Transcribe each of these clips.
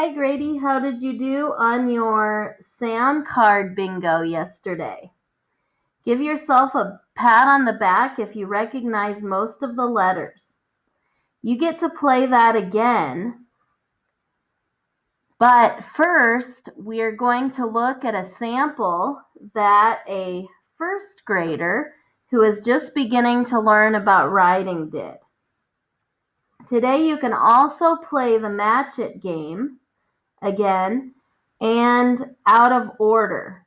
Hi Grady, how did you do on your sound card bingo yesterday? Give yourself a pat on the back if you recognize most of the letters. You get to play that again, but first we're going to look at a sample that a first grader who is just beginning to learn about writing did. Today you can also play the Match It game again and out of order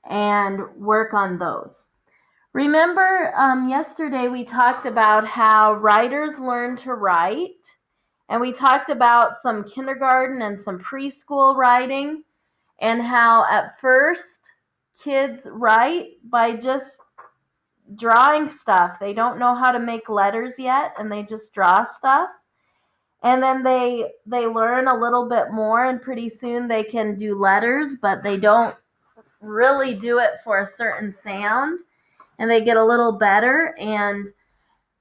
and work on those. Remember, yesterday we talked about how writers learn to write, and we talked about some kindergarten and some preschool writing, and how at first kids write by just drawing stuff. They don't know how to make letters yet, and they just draw stuff. And then they learn a little bit more, and pretty soon they can do letters, but they don't really do it for a certain sound, and they get a little better, and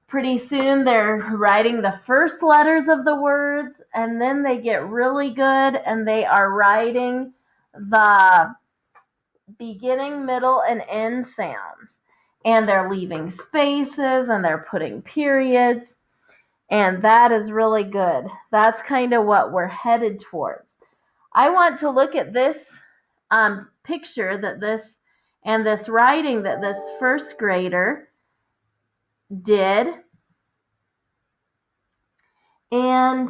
pretty soon they're writing the first letters of the words, and then they get really good and they are writing the beginning, middle, and end sounds, and they're leaving spaces and they're putting periods, and that is really good. That's kind of what we're headed towards. I want to look at this picture that this writing that this first grader did. And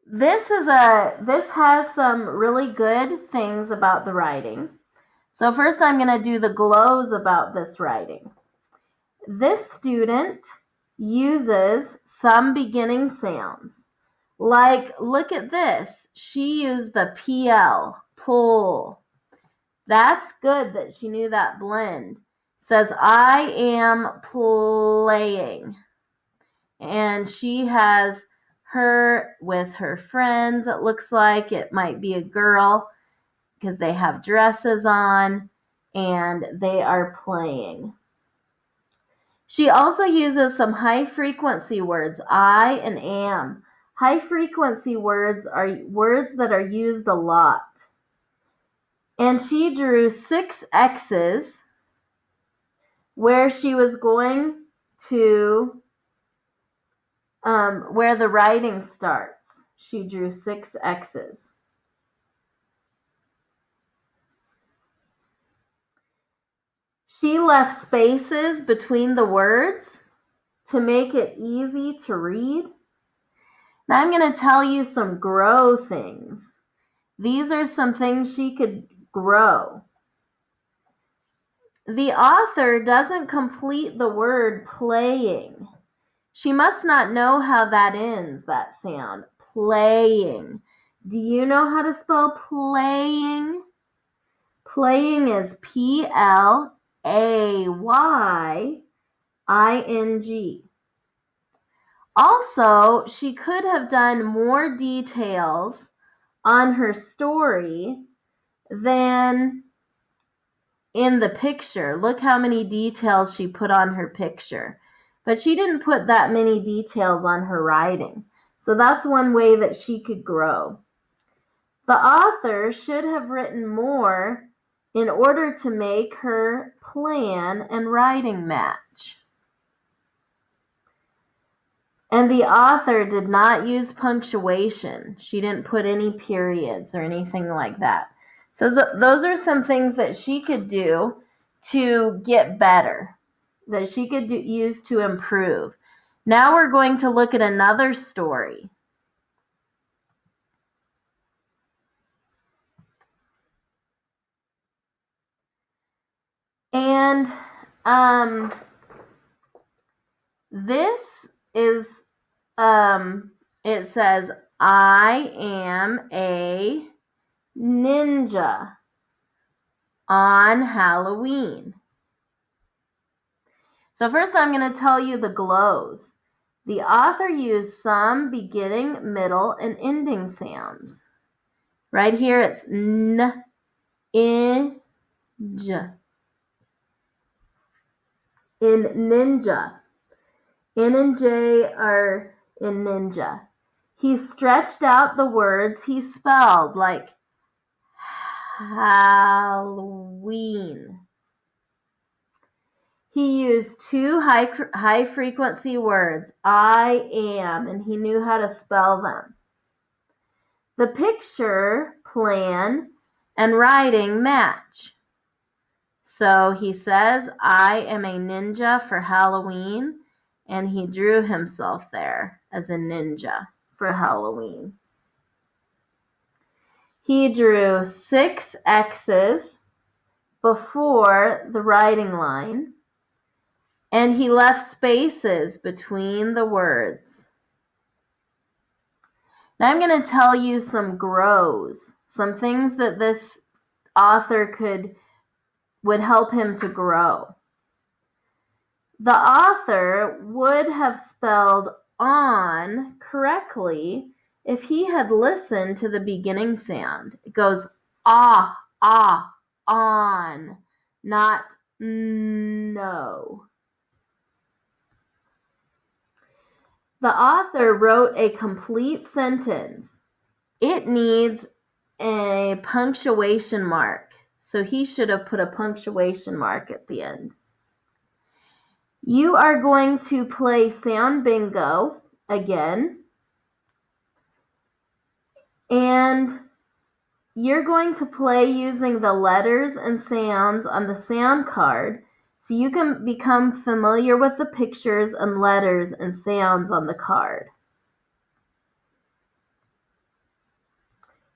this has some really good things about the writing. So first I'm going to do the glows about this writing. This student uses some beginning sounds. Like, look at this. She used the PL, pull. That's good that she knew that blend. It says, I am playing. And she has her with her friends. It looks like it might be a girl because they have dresses on and they are playing. She also uses some high frequency words, I and am. High frequency words are words that are used a lot. And she drew 6 X's where she was going to, where the writing starts. She drew 6 X's. She left spaces between the words to make it easy to read. Now I'm going to tell you some grow things. These are some things she could grow. The author doesn't complete the word playing. She must not know how that ends, that sound. Playing. Do you know how to spell playing? Playing is Playing. Also, she could have done more details on her story than in the picture. Look how many details she put on her picture. But she didn't put that many details on her writing. So that's one way that she could grow. The author should have written more in order to make her plan and writing match. And the author did not use punctuation. She didn't put any periods or anything like that. So those are some things that she could do to get better, that she could use to improve. Now we're going to look at another story. And this is, it says, I am a ninja on Halloween. So first I'm going to tell you the glows. The author used some beginning, middle, and ending sounds. Right here it's n, in, j. in ninja. N and J are in ninja. He stretched out the words he spelled, like Halloween. He used two high frequency words, I am, and he knew how to spell them. The picture, plan, and writing match. So he says, I am a ninja for Halloween, and he drew himself there as a ninja for Halloween. He drew 6 X's before the writing line, and he left spaces between the words. Now I'm going to tell you some grows, some things that this author would help him to grow. The author would have spelled on correctly if he had listened to the beginning sound. It goes ah, on, not no. The author wrote a complete sentence. It needs a punctuation mark, so he should have put a punctuation mark at the end. You are going to play sound bingo again, and you're going to play using the letters and sounds on the sound card so you can become familiar with the pictures and letters and sounds on the card.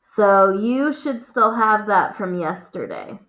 So you should still have that from yesterday.